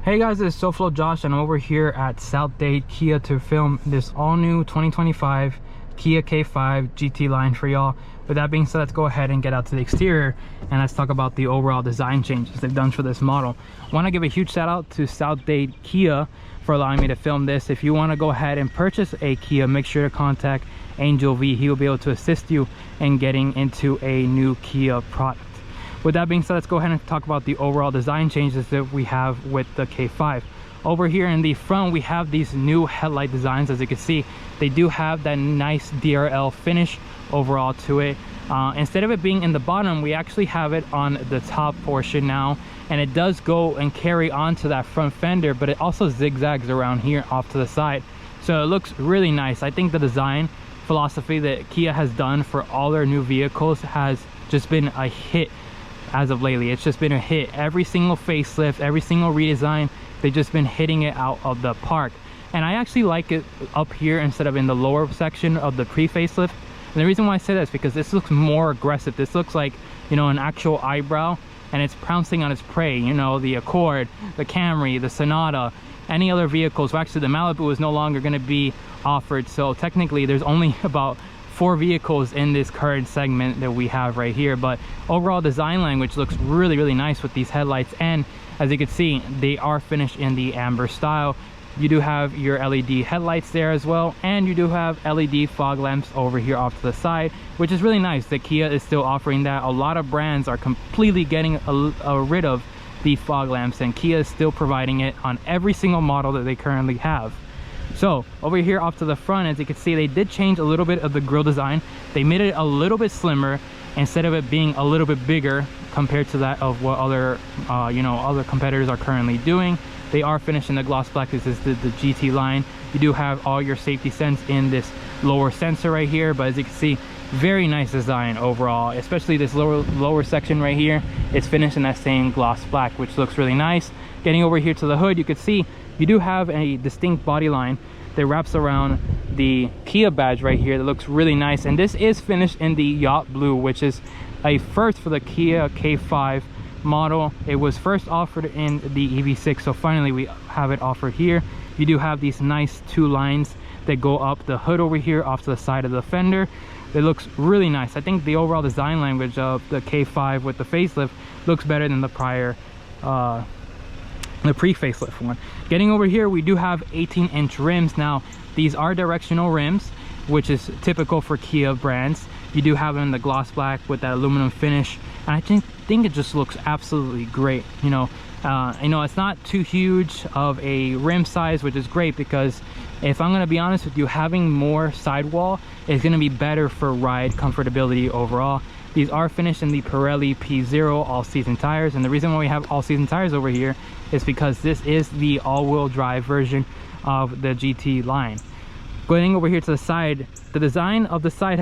Hey guys, this is SoFlo Josh and I'm over here at South Dade Kia to film this all new 2025 Kia K5 GT line for y'all. With that being said, let's go ahead and get out to the exterior and let's talk about the overall design changes they've done for this model. I want to give a huge shout out to South Dade Kia for allowing me to film this. If you want to go ahead and purchase a Kia, make sure to contact Angel V. He will be able to assist you in getting into a new Kia product. With that being said, let's go ahead and talk about the overall design changes that we have with the K5. Over here in the front, we have these new headlight designs. As you can see, they do have that nice DRL finish overall to it. Instead of it being in the bottom, we actually have it on the top portion now, and it does go and carry onto that front fender, but it also zigzags around here off to the side. So it looks really nice. I think the design philosophy that Kia has done for all their new vehicles has just been a hit. As of lately, it's just been a hit. Every single facelift, every single redesign, they've just been hitting it out of the park. And I actually like it up here instead of in the lower section of the pre-facelift. And the reason why I say that is because this looks more aggressive. This looks like, you know, an actual eyebrow, and it's pouncing on its prey. You know, the Accord, the Camry, the Sonata, any other vehicles. Well, actually the Malibu is no longer going to be offered, so technically there's only about 4 vehicles in this current segment that we have right here. But overall design language looks really nice with these headlights, and as you can see, they are finished in the amber style. You do have your LED headlights there as well, and you do have LED fog lamps over here off to the side, which is really nice that Kia is still offering that. A lot of brands are completely getting rid of the fog lamps, and Kia is still providing it on every single model that they currently have. So over here off to the front, as you can see, they did change a little bit of the grille design. They made it a little bit slimmer instead of it being a little bit bigger compared to that of what other other competitors are currently doing. They are finishing the gloss black. This is the GT line. You do have all your safety sense in this lower sensor right here, but as you can see, very nice design overall, especially this lower section right here. It's finished in that same gloss black, which looks really nice. Getting over here to the hood, you can see you do have a distinct body line that wraps around the Kia badge right here. That looks really nice, and this is finished in the yacht blue, which is a first for the Kia K5 model. It was first offered in the EV6, so finally we have it offered here. You do have these nice 2 lines that go up the hood over here off to the side of the fender. It looks really nice. I think the overall design language of the K5 with the facelift looks better than the prior the pre-facelift one. Getting over here, we do have 18-inch rims. Now these are directional rims, which is typical for Kia brands. You do have them in the gloss black with that aluminum finish, and I think it just looks absolutely great. You know, it's not too huge of a rim size, which is great, because if I'm going to be honest with you, having more sidewall is going to be better for ride comfortability overall. These are finished in the Pirelli P0 all-season tires, and the reason why we have all-season tires over here is because this is the all-wheel drive version of the GT line. Going over here to the side, the design of the side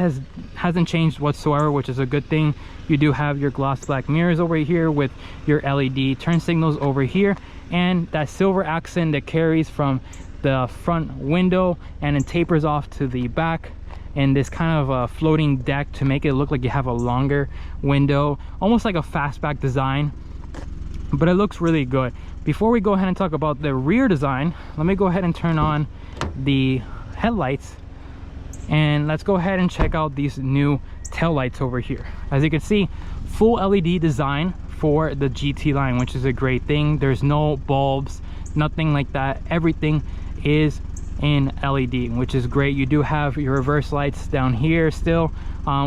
hasn't changed whatsoever, which is a good thing. You do have your gloss black mirrors over here with your LED turn signals over here, and that silver accent that carries from the front window and it tapers off to the back, and this kind of a floating deck to make it look like you have a longer window, almost like a fastback design, but it looks really good. Before we go ahead and talk about the rear design, let me go ahead and turn on the headlights, and let's go ahead and check out these new tail lights over here. As you can see, full LED design for the GT line, which is a great thing. There's no bulbs, nothing like that. Everything is in LED, which is great. You do have your reverse lights down here still,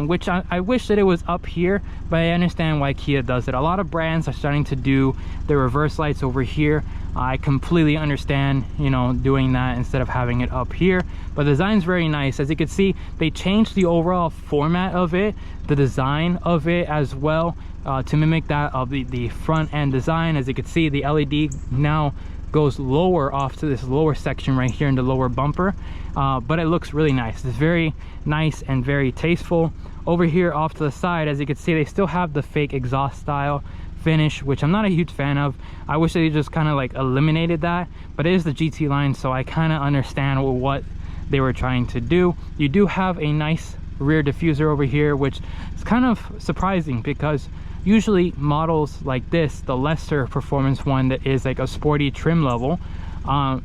which I wish that it was up here, but I understand why Kia does it. A lot of brands are starting to do the reverse lights over here. I completely understand, you know, doing that instead of having it up here, but the design's very nice. As you can see, they changed the overall format of it, the design of it as well, to mimic that of the front end design. As you can see, the LED now goes lower off to this lower section right here in the lower bumper, but it looks really nice. It's very nice and very tasteful. Over here off to the side, as you can see, they still have the fake exhaust style finish, which I'm not a huge fan of. I wish they just kind of like eliminated that, but it is the GT line, so I kind of understand what they were trying to do. You do have a nice rear diffuser over here, which is kind of surprising because usually models like this, the lesser performance one that is like a sporty trim level,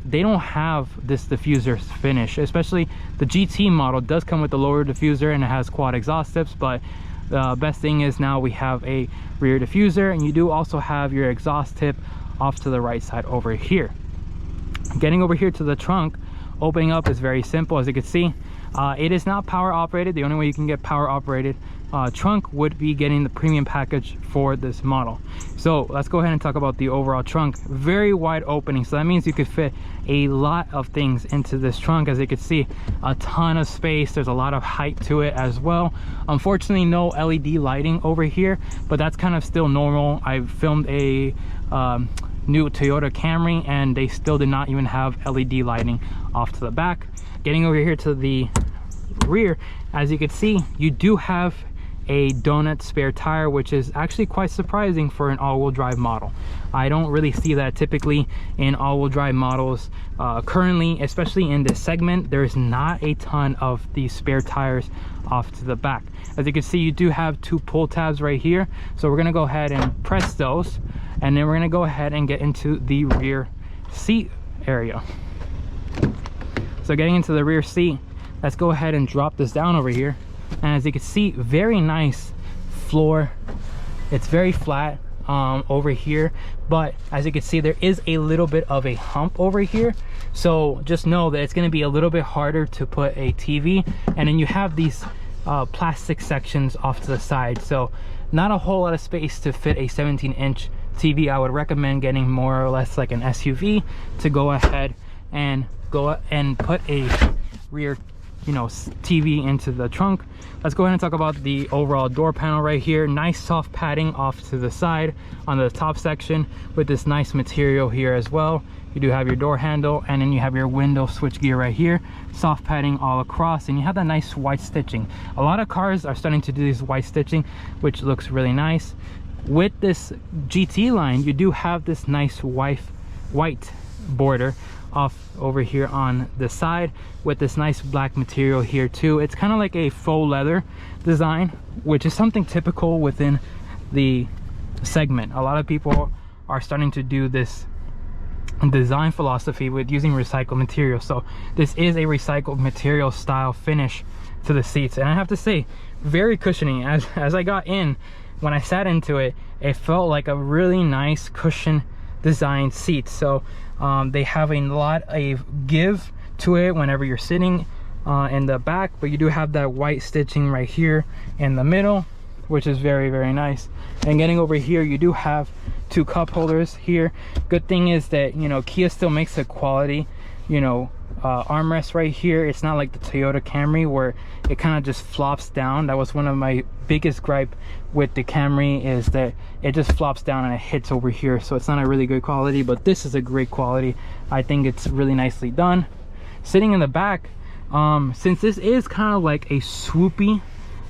they don't have this diffuser finish. Especially the GT model does come with the lower diffuser and it has quad exhaust tips, but the best thing is now we have a rear diffuser, and you do also have your exhaust tip off to the right side over here. Getting over here to the trunk, opening up is very simple. As you can see, it is not power operated. The only way you can get power operated trunk would be getting the premium package for this model. So let's go ahead and talk about the overall trunk. Very wide opening, so that means you could fit a lot of things into this trunk. As you can see, a ton of space. There's a lot of height to it as well. Unfortunately, no LED lighting over here, but that's kind of still normal. I filmed a new Toyota Camry and they still did not even have LED lighting off to the back. Getting over here to the rear, as you can see, you do have a donut spare tire, which is actually quite surprising for an all-wheel drive model. I don't really see that typically in all-wheel drive models currently, especially in this segment. There's not a ton of these spare tires off to the back. As you can see, you do have two pull tabs right here, so we're gonna go ahead and press those, and then we're gonna go ahead and get into the rear seat area. So getting into the rear seat, let's go ahead and drop this down over here. And as you can see, very nice floor. It's very flat over here, but as you can see, there is a little bit of a hump over here, so just know that it's going to be a little bit harder to put a TV. And then you have these plastic sections off to the side, so not a whole lot of space to fit a 17-inch TV. I would recommend getting more or less like an SUV to go ahead and put a rear TV into the trunk. Let's go ahead and talk about the overall door panel right here. Nice soft padding off to the side on the top section with this nice material here as well. You do have your door handle, and then you have your window switch gear right here. Soft padding all across, and you have that nice white stitching. A lot of cars are starting to do this white stitching, which looks really nice. With this GT line, you do have this nice white border off over here on the side with this nice black material here too. It's kind of like a faux leather design, which is something typical within the segment. A lot of people are starting to do this design philosophy with using recycled material. So this is a recycled material style finish to the seats, and I have to say, very cushioning. As I got in, when I sat into it, it felt like a really nice cushion design seat. So they have a lot of give to it whenever you're sitting in the back, but you do have that white stitching right here in the middle, which is very, very nice. And getting over here, you do have two cup holders here. Good thing is that, Kia still makes a quality, armrest right here. It's not like the Toyota Camry where it kind of just flops down. That was one of my biggest gripe with the Camry, is that it just flops down and it hits over here, so it's not a really good quality. But this is a great quality. I think it's really nicely done. Sitting in the back, since this is kind of like a swoopy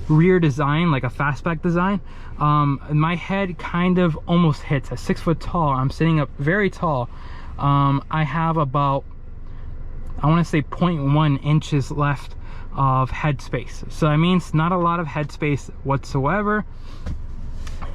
rear design, like a fastback design, my head kind of almost hits. At 6 foot tall, I'm sitting up very tall. I have about, I want to say 0.1 inches left of headspace, so that means not a lot of headspace whatsoever.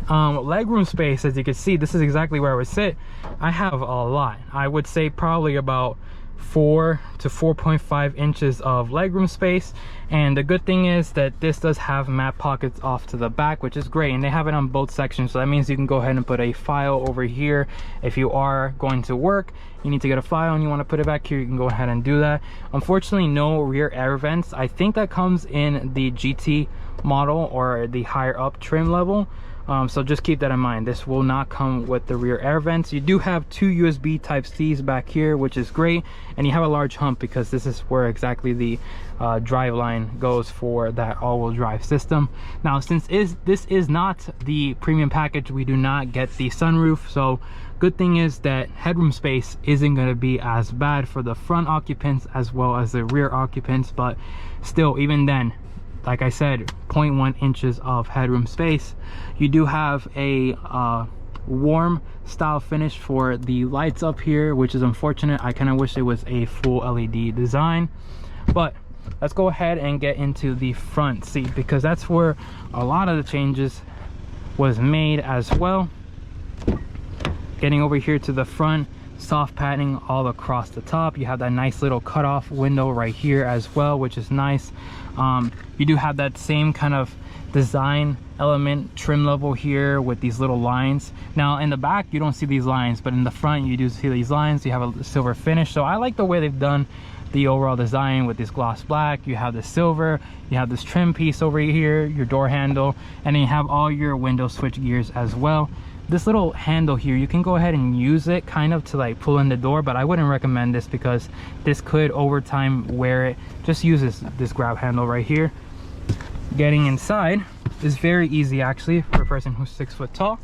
Legroom space, as you can see, this is exactly where I would sit. I have a lot. I would say probably about 4 to 4.5 inches of legroom space. And the good thing is that this does have map pockets off to the back, which is great, and they have it on both sections, so that means you can go ahead and put a file over here. If you are going to work, you need to get a file and you want to put it back here, you can go ahead and do that. Unfortunately, no rear air vents. I think that comes in the GT model or the higher up trim level. So just keep that in mind. This will not come with the rear air vents. You do have two USB type C's back here, which is great, and you have a large hump because this is where exactly the drive line goes for that all-wheel drive system. Now, since this is not the premium package, we do not get the sunroof, so good thing is that headroom space isn't going to be as bad for the front occupants as well as the rear occupants. But still, even then, like I said, 0.1 inches of headroom space. You do have a warm style finish for the lights up here, which is unfortunate. I kind of wish it was a full LED design. But let's go ahead and get into the front seat, because that's where a lot of the changes was made as well. Getting over here to the front, soft padding all across the top. You have that nice little cutoff window right here as well, which is nice. You do have that same kind of design element trim level here with these little lines. Now in the back you don't see these lines, but in the front you do see these lines. You have a silver finish, so I like the way they've done the overall design with this gloss black. You have the silver, you have this trim piece over here, your door handle, and then you have all your window switch gears as well. This little handle here, you can go ahead and use it kind of to like pull in the door, but I wouldn't recommend this because this could over time wear it. Just use this grab handle right here. Getting inside is very easy actually for a person who's 6 foot tall.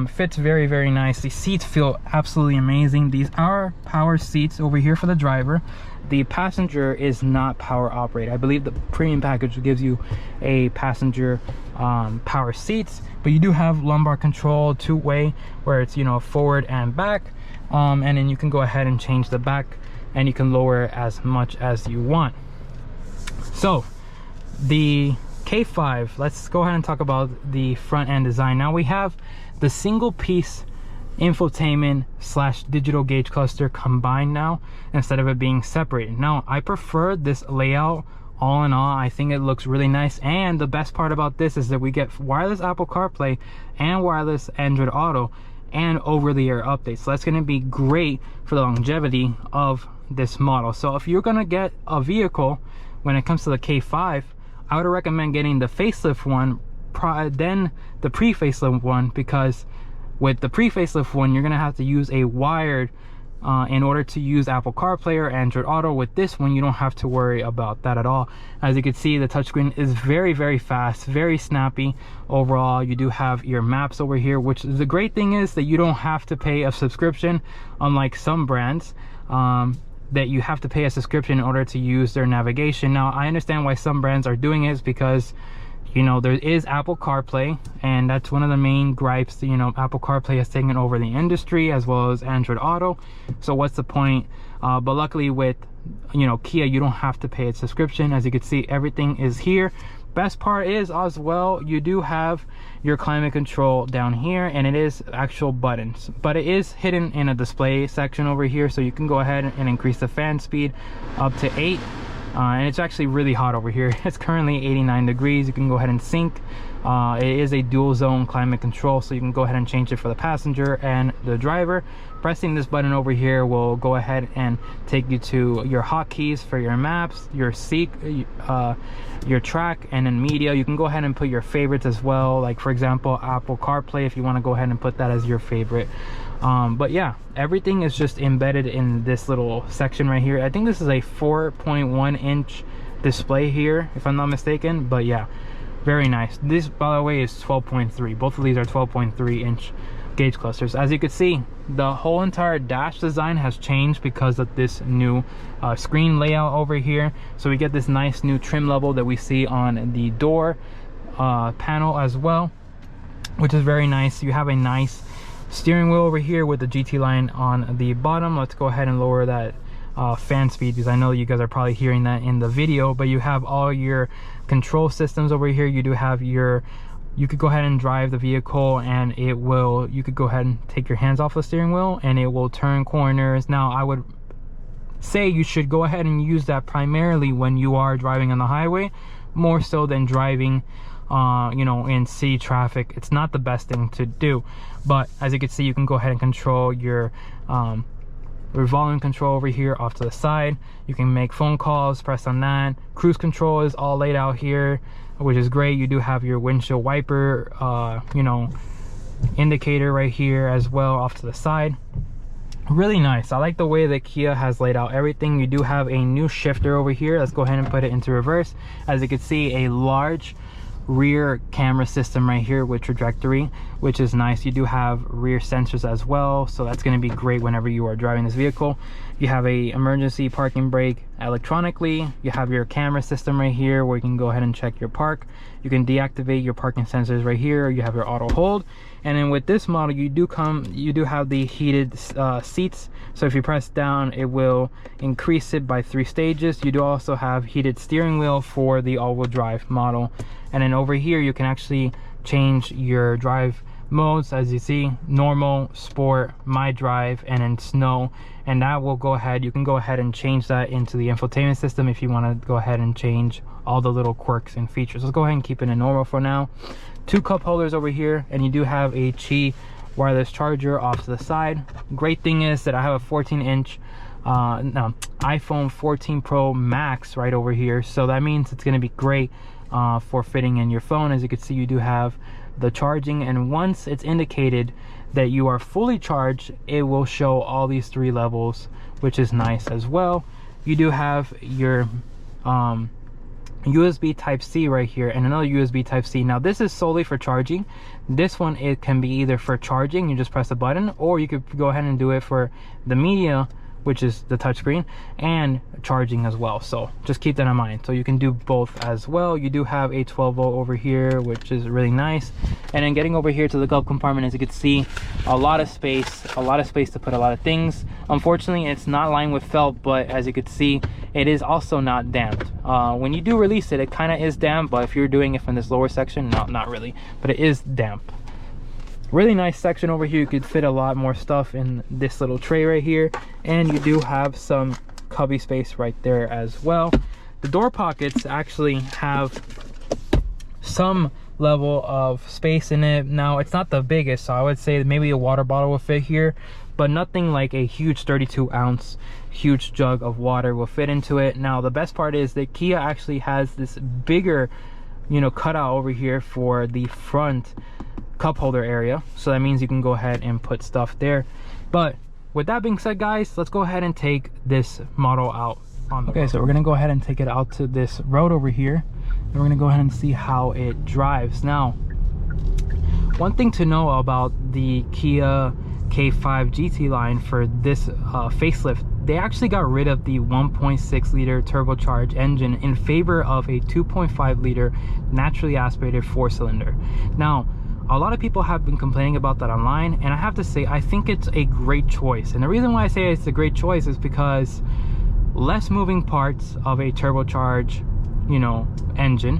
Fits very, very nice. The seats feel absolutely amazing. These are power seats over here for the driver. The passenger is not power operated. I believe the premium package gives you a passenger power seats, but you do have lumbar control, two-way, where it's, you know, forward and back, and then you can go ahead and change the back, and you can lower it as much as you want. So the K5, let's go ahead and talk about the front end design. Now we have the single piece infotainment slash digital gauge cluster combined now instead of it being separated. Now I prefer this layout. All in all, I think it looks really nice, and the best part about this is that we get wireless Apple CarPlay and wireless Android Auto and over-the-air updates. So that's going to be great for the longevity of this model. So if you're going to get a vehicle when it comes to the K5, I would recommend getting the facelift one then the pre-facelift one, because with the pre-facelift one you're gonna have to use a wired in order to use Apple CarPlay or Android Auto. With this one you don't have to worry about that at all. As you can see, the touchscreen is very, very fast, very snappy. Overall, you do have your maps over here, which the great thing is that you don't have to pay a subscription, unlike some brands that you have to pay a subscription in order to use their navigation. Now I understand why some brands are doing it, because you know there is Apple CarPlay, and that's one of the main gripes that, you know, Apple CarPlay has taken over the industry as well as Android Auto. So what's the point? But luckily with, you know, Kia, you don't have to pay a subscription. As you can see, everything is here. Best part is as well, you do have your climate control down here, and it is actual buttons, but it is hidden in a display section over here, so you can go ahead and increase the fan speed up to 8. And it's actually really hot over here. It's currently 89 degrees. You can go ahead and sync. It is a dual zone climate control, so you can go ahead and change it for the passenger and the driver. Pressing this button over here will go ahead and take you to your hotkeys for your maps, your seek, your track, and then media. You can go ahead and put your favorites as well, like for example Apple CarPlay, if you want to go ahead and put that as your favorite. But yeah, everything is just embedded in this little section right here. I think this is a 4.1 inch display here, if I'm not mistaken, but yeah, very nice. This, by the way, is 12.3. Both of these are 12.3 inch gauge clusters. As you can see, the whole entire dash design has changed because of this new screen layout over here. So we get this nice new trim level that we see on the door panel as well, which is very nice. You have a nice steering wheel over here with the GT line on the bottom. Let's go ahead and lower that fan speed, because I know you guys are probably hearing that in the video. But you have all your control systems over here. You do have your, you could go ahead and drive the vehicle, and it will, you could go ahead and take your hands off the steering wheel and it will turn corners. Now I would say you should go ahead and use that primarily when you are driving on the highway, more so than driving you know, in city traffic. It's not the best thing to do. But as you can see, you can go ahead and control your volume control over here off to the side. You can make phone calls, press on that. Cruise control is all laid out here, which is great. You do have your windshield wiper you know, indicator right here as well off to the side. Really nice. I like the way that Kia has laid out everything. You do have a new shifter over here. Let's go ahead and put it into reverse. As you can see, a large rear camera system right here with trajectory, which is nice. You do have rear sensors as well, so that's going to be great whenever you are driving this vehicle. You have a emergency parking brake electronically. You have your camera system right here where you can go ahead and check your park. You can deactivate your parking sensors right here. You have your auto hold, and then with this model you do have the heated seats. So if you press down, it will increase it by 3 stages. You do also have heated steering wheel for the all-wheel drive model. And then over here you can actually change your drive modes. As you see, normal, sport, my drive, and then snow, and that will go ahead, you can go ahead and change that into the infotainment system if you want to go ahead and change all the little quirks and features. Let's go ahead and keep it in normal for now. 2 cup holders over here, and you do have a Qi wireless charger off to the side. Great thing is that I have a 14-inch iPhone 14 Pro Max right over here, so that means it's going to be great for fitting in your phone. As you can see, you do have the charging, and once it's indicated that you are fully charged, it will show all these 3 levels, which is nice as well. You do have your USB Type-C right here, and another USB Type-C. Now this is solely for charging. This one, it can be either for charging, you just press a button, or you could go ahead and do it for the media, which is the touchscreen, and charging as well. So just keep that in mind. So you can do both as well. You do have a 12-volt over here, which is really nice. And then getting over here to the glove compartment, as you can see, a lot of space to put a lot of things. Unfortunately, it's not lined with felt, but as you can see, it is also not damped. When you do release it, it kind of is damp, but if you're doing it from this lower section, no, not really, but it is damp. Really nice section over here. You could fit a lot more stuff in this little tray right here, and you do have some cubby space right there as well. The door pockets actually have some level of space in it. Now it's not the biggest, so I would say maybe a water bottle will fit here, but nothing like a huge 32-ounce huge jug of water will fit into it. Now the best part is that Kia actually has this bigger, you know, cutout over here for the front cup holder area, so that means you can go ahead and put stuff there. But with that being said, guys, let's go ahead and take this model out on the road. So we're gonna go ahead and take it out to this road over here, and we're gonna go ahead and see how it drives. Now, one thing to know about the Kia K5 GT line for this facelift, they actually got rid of the 1.6 liter turbocharged engine in favor of a 2.5 liter naturally aspirated 4-cylinder. Now, a lot of people have been complaining about that online, and I have to say, I think it's a great choice. And the reason why I say it's a great choice is because less moving parts of a turbocharged, you know, engine.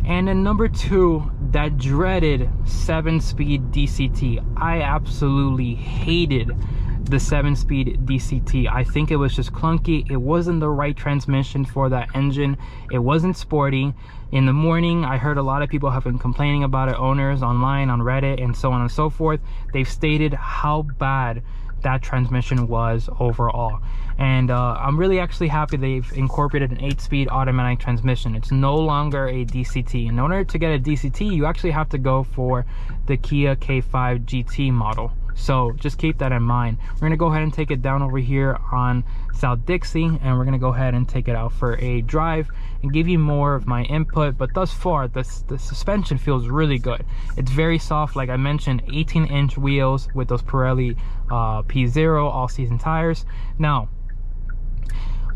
And then number 2, that dreaded 7-speed DCT. I absolutely hated the 7-speed DCT. I think it was just clunky. It wasn't the right transmission for that engine. It wasn't sporty. In the morning, I heard a lot of people have been complaining about it, owners online, on Reddit, and so on and so forth. They've stated how bad that transmission was overall. And I'm really actually happy they've incorporated an 8-speed automatic transmission. It's no longer a DCT. In order to get a DCT, you actually have to go for the Kia K5 GT model. So just keep that in mind. We're gonna go ahead and take it down over here on South Dixie, and we're gonna go ahead and take it out for a drive and give you more of my input. But thus far, the suspension feels really good. It's very soft, like I mentioned, 18-inch wheels with those Pirelli P0 all-season tires. Now,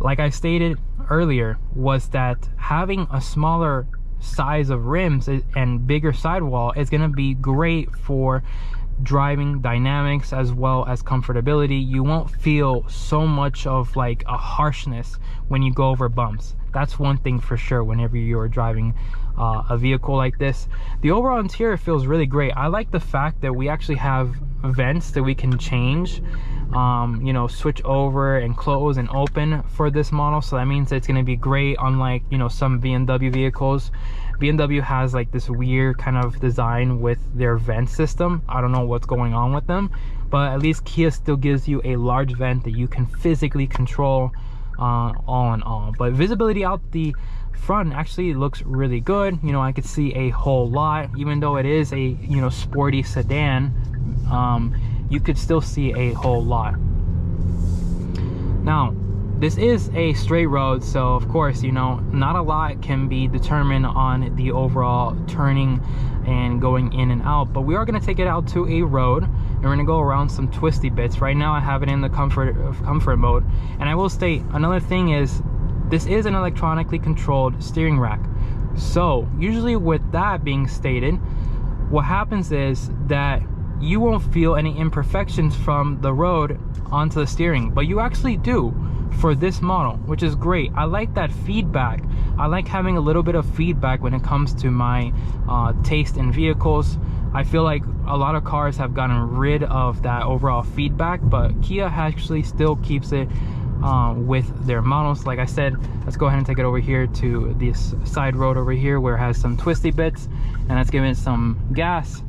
like I stated earlier, was that having a smaller size of rims and bigger sidewall is gonna be great for driving dynamics as well as comfortability. You won't feel so much of like a harshness when you go over bumps. That's one thing for sure whenever you're driving a vehicle like this. The overall interior feels really great. I like the fact that we actually have vents that we can change, you know, switch over and close and open for this model. So that means it's going to be great, unlike, you know, some BMW vehicles. BMW has like this weird kind of design with their vent system. I don't know what's going on with them, but at least Kia still gives you a large vent that you can physically control, all in all. But visibility out the front actually looks really good. You know, I could see a whole lot, even though it is a, you know, sporty sedan. You could still see a whole lot. Now, this is a straight road, so of course, you know, not a lot can be determined on the overall turning and going in and out, but we are going to take it out to a road and we're going to go around some twisty bits. Right now I have it in the comfort mode, and I will state another thing is this is an electronically controlled steering rack. So usually with that being stated, what happens is that you won't feel any imperfections from the road onto the steering, but you actually do for this model, which is great. I like that feedback I like having a little bit of feedback when it comes to my taste in vehicles. I feel like a lot of cars have gotten rid of that overall feedback, but Kia actually still keeps it with their models. Like I said, let's go ahead and take it over here to this side road over here where it has some twisty bits, and let's give it some gas.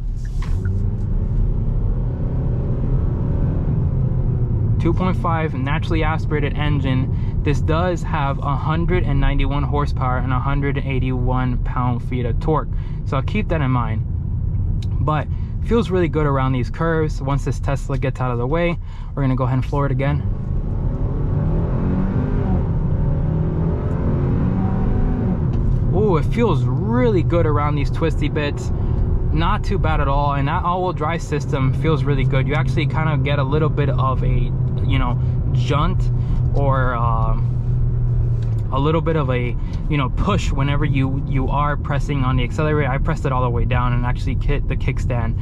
2.5 naturally aspirated engine. This does have 191 horsepower and 181 pound-feet of torque, so I'll keep that in mind. But feels really good around these curves. Once this Tesla gets out of the way, we're gonna go ahead and floor it again. Ooh, it feels really good around these twisty bits. Not too bad at all, and that all-wheel drive system feels really good. You actually kind of get a little bit of a, you know, jaunt or a little bit of a, you know, push whenever you are pressing on the accelerator. I pressed it all the way down and actually hit the kickstand.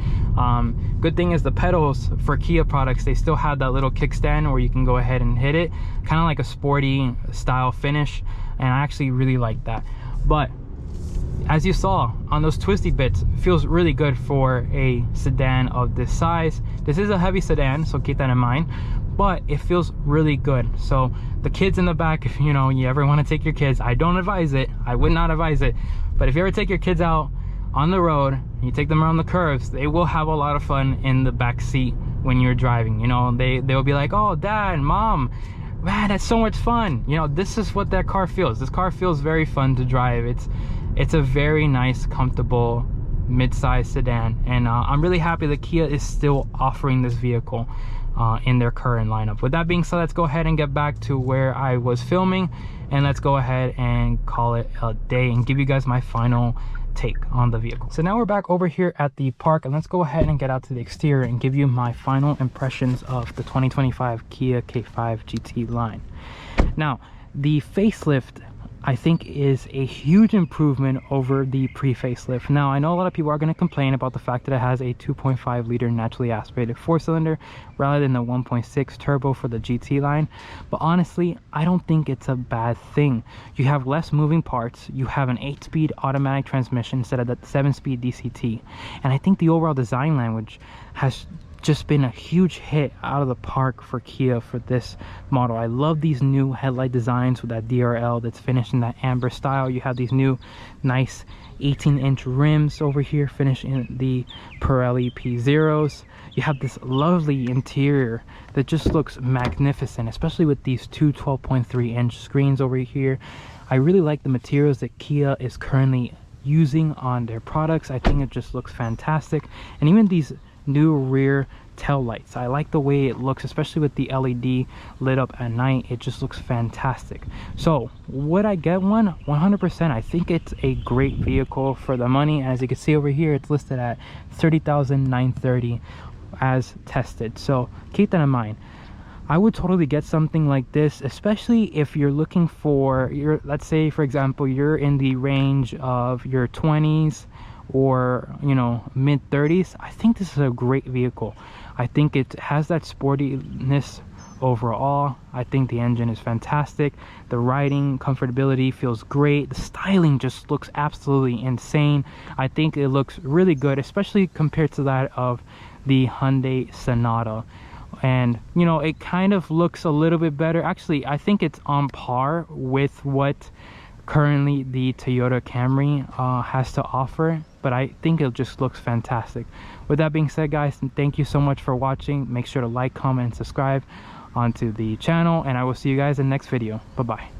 Good thing is the pedals for Kia products, they still have that little kickstand where you can go ahead and hit it, kind of like a sporty style finish, and I actually really like that. But as you saw on those twisty bits, feels really good for a sedan of this size. This is a heavy sedan, so keep that in mind, but it feels really good. So the kids in the back, if you know, you ever want to take your kids, I don't advise it, I would not advise it, but if you ever take your kids out on the road, you take them around the curves, they will have a lot of fun in the back seat when you're driving. You know, they'll be like, oh, dad, mom, man, that's so much fun. You know, this is what that car feels. This car feels very fun to drive. It's a very nice, comfortable mid-size sedan, and I'm really happy that Kia is still offering this vehicle in their current lineup. With that being said, let's go ahead and get back to where I was filming, and let's go ahead and call it a day and give you guys my final take on the vehicle. So now we're back over here at the park, and let's go ahead and get out to the exterior and give you my final impressions of the 2025 Kia K5 GT line. Now, the facelift, I think, is a huge improvement over the pre-facelift. Now, I know a lot of people are going to complain about the fact that it has a 2.5 liter naturally aspirated 4-cylinder rather than the 1.6 turbo for the GT line, but honestly, I don't think it's a bad thing. You have less moving parts, you have an 8-speed automatic transmission instead of the 7-speed DCT, and I think the overall design language has just been a huge hit out of the park for Kia for this model. I love these new headlight designs with that DRL that's finished in that amber style. You have these new nice 18-inch rims over here finished in the Pirelli P0s. You have this lovely interior that just looks magnificent, especially with these two 12.3-inch screens over here. I really like the materials that Kia is currently using on their products. I think it just looks fantastic. And even these new rear tail lights, I like the way it looks, especially with the LED lit up at night. It just looks fantastic. So would I get one? 100%. I think it's a great vehicle for the money. As you can see over here, it's listed at $30,930 as tested, so keep that in mind. I would totally get something like this, especially if you're looking for your, let's say for example, you're in the range of your 20s or, you know, mid 30s. I think this is a great vehicle. I think it has that sportiness overall. I think the engine is fantastic. The riding comfortability feels great. The styling just looks absolutely insane. I think it looks really good, especially compared to that of the Hyundai Sonata. And you know, it kind of looks a little bit better. Actually, I think it's on par with what currently the Toyota Camry has to offer, but I think it just looks fantastic. With that being said, guys, thank you so much for watching. Make sure to like, comment, and subscribe onto the channel, and I will see you guys in the next video. Bye bye.